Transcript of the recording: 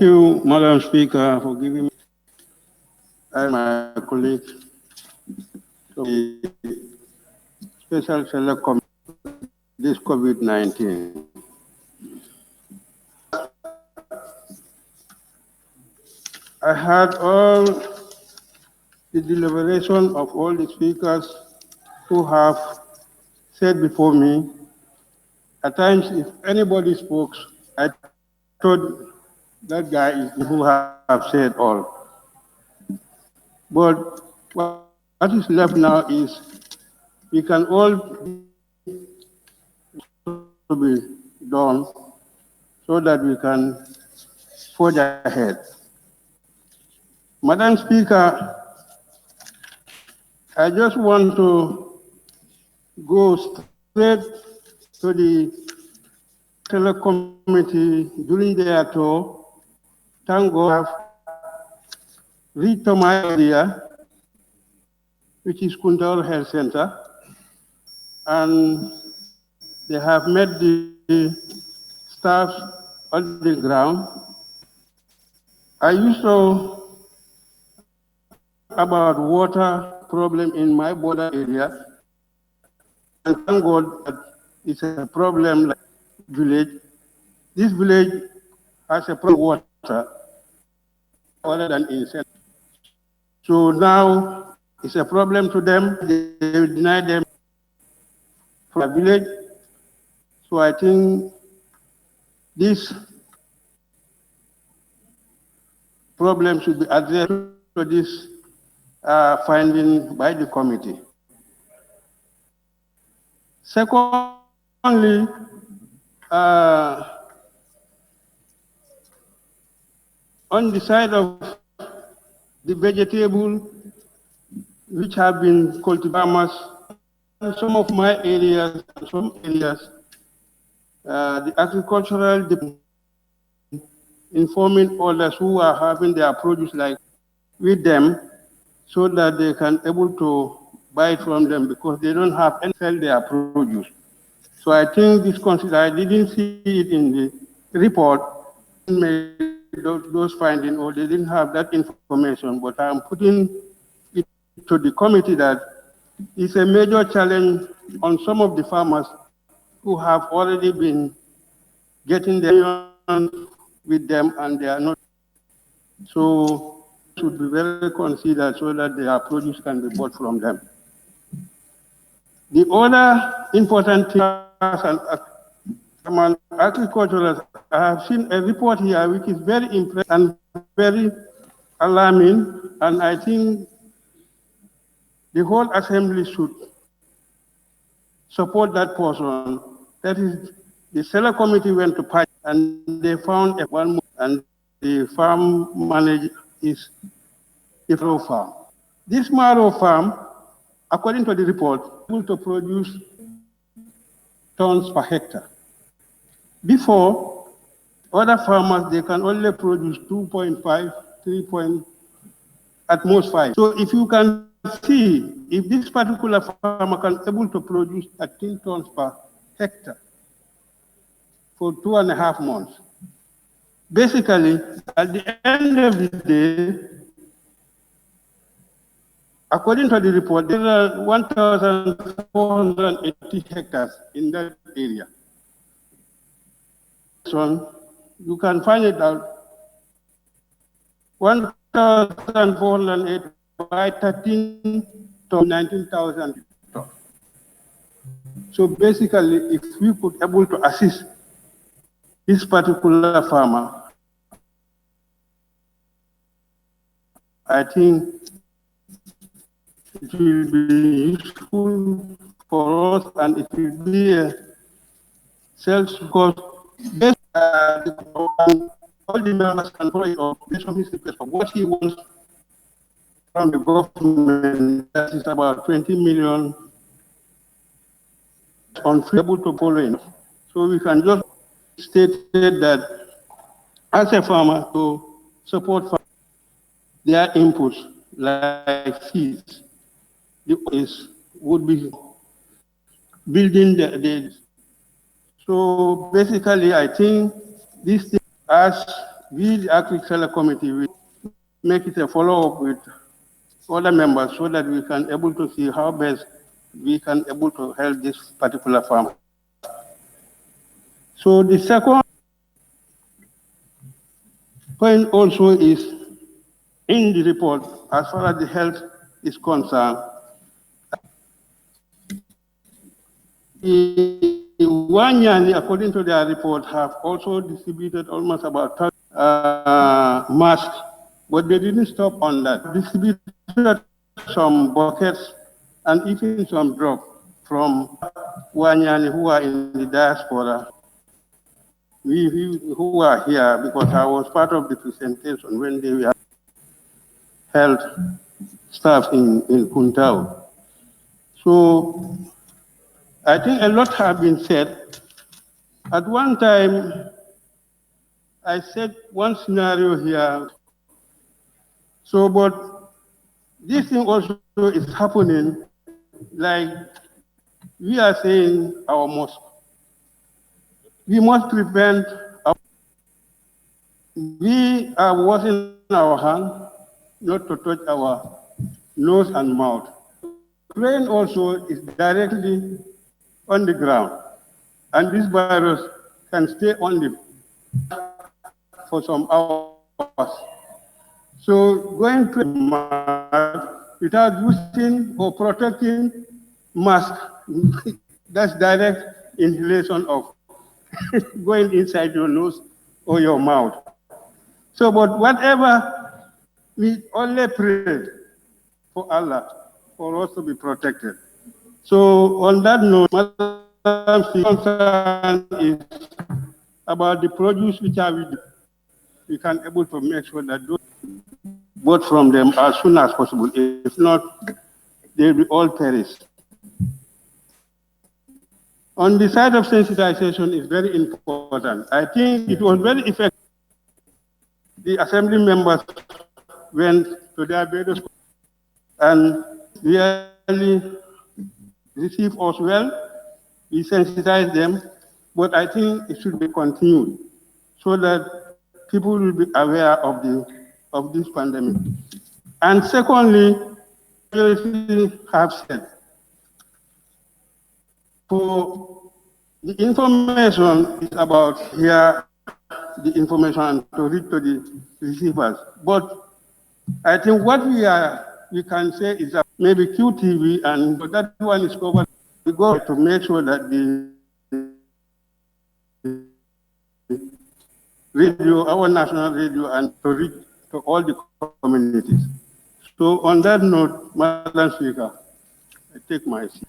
you, Madam Speaker, for giving me and my colleagues to the Special Select Committee this COVID-19. I had all the deliberation of all the speakers who have said before me. At times, if anybody spoke, I thought that guy is the who have said all. But what is left now is we can all to be done so that we can forge ahead. Madam Speaker, I just want to go straight to the Select Committee during their tour. Thank God I've reached to my area, which is Kuntal Health Center, and they have met the staff on the ground. I used to about water problem in my border area, and thank God that it's a problem like village. This village has a problem with water other than in Sillah. So now it's a problem to them. They deny them from the village. So I think this problem should be addressed to this finding by the committee. Secondly, on the side of the vegetable which have been cultivated, in some of my areas, some areas, the agricultural department informing others who are having their produce like with them so that they can able to buy from them because they don't have any sell their produce. So I think this I didn't see it in the report, made those findings, or they didn't have that information, but I'm putting it to the committee that it's a major challenge on some of the farmers who have already been getting their with them and they are not. So should be very considered so that their produce can be bought from them. The other important thing as an agriculturalist, I have seen a report here which is very impressive and very alarming, and I think the whole assembly should support that person. That is, the Sillah committee went to Patch and they found a one, and the farm manager is a Maro farm. This Maro farm, according to the report, able to produce tons per hectare. Before, other farmers, they can only produce 2.5, 3. At most 5. So if you can see, if this particular farmer can able to produce 13 tons per hectare for 2.5 months, basically, at the end of the day, according to the report, there are 1,480 hectares in that area. So you can find it out. 1,408 by 13 to 19,000. So basically, if we could able to assist this particular farmer, I think it will be useful for us and it will be a self-cost based all the members can follow it up based on his request of what he wants from the government. That is about 20 million on able to follow it. So we can just state that as a farmer to support their inputs like seeds, would be building the so basically I think this thing as we, the Agric Sillah Committee, will make it a follow-up with other members so that we can able to see how best we can able to help this particular farm. So the second point also is in the report, as far as the health is concerned, Wanyani, according to their report, have also distributed almost about 30 masks, but they didn't stop on that. Distributed some buckets and even some drugs from Wanyani who are in the diaspora. We who are here, because I was part of the presentation when they were health staff in Kuntao. So I think a lot have been said. At one time, I said one scenario here. So, but this thing also is happening, like we are saying our mosque. We must prevent, we are washing our hands, not to touch our nose and mouth. Rain also is directly on the ground, and this virus can stay on the for some hours. So going to mask without using or protecting mask, that's direct inhalation of going inside your nose or your mouth. So, but whatever, we only pray for Allah, for us to be protected. So on that note, Madam's concern is about the produce which are we can able to make sure that those bought from them as soon as possible. If not, they will all perish. On the side of sensitization is very important. I think it was very effective. The assembly members went to their various and really received us well. We sensitized them, but I think it should be continued so that people will be aware of this pandemic. And secondly, we have said, for the information is about here, the information to read to the receivers. But I think what we can say is that maybe QTV, and that one is covered. We go to make sure that the radio, our national radio, and to reach to all the communities. So on that note, Madam Speaker, I take my seat.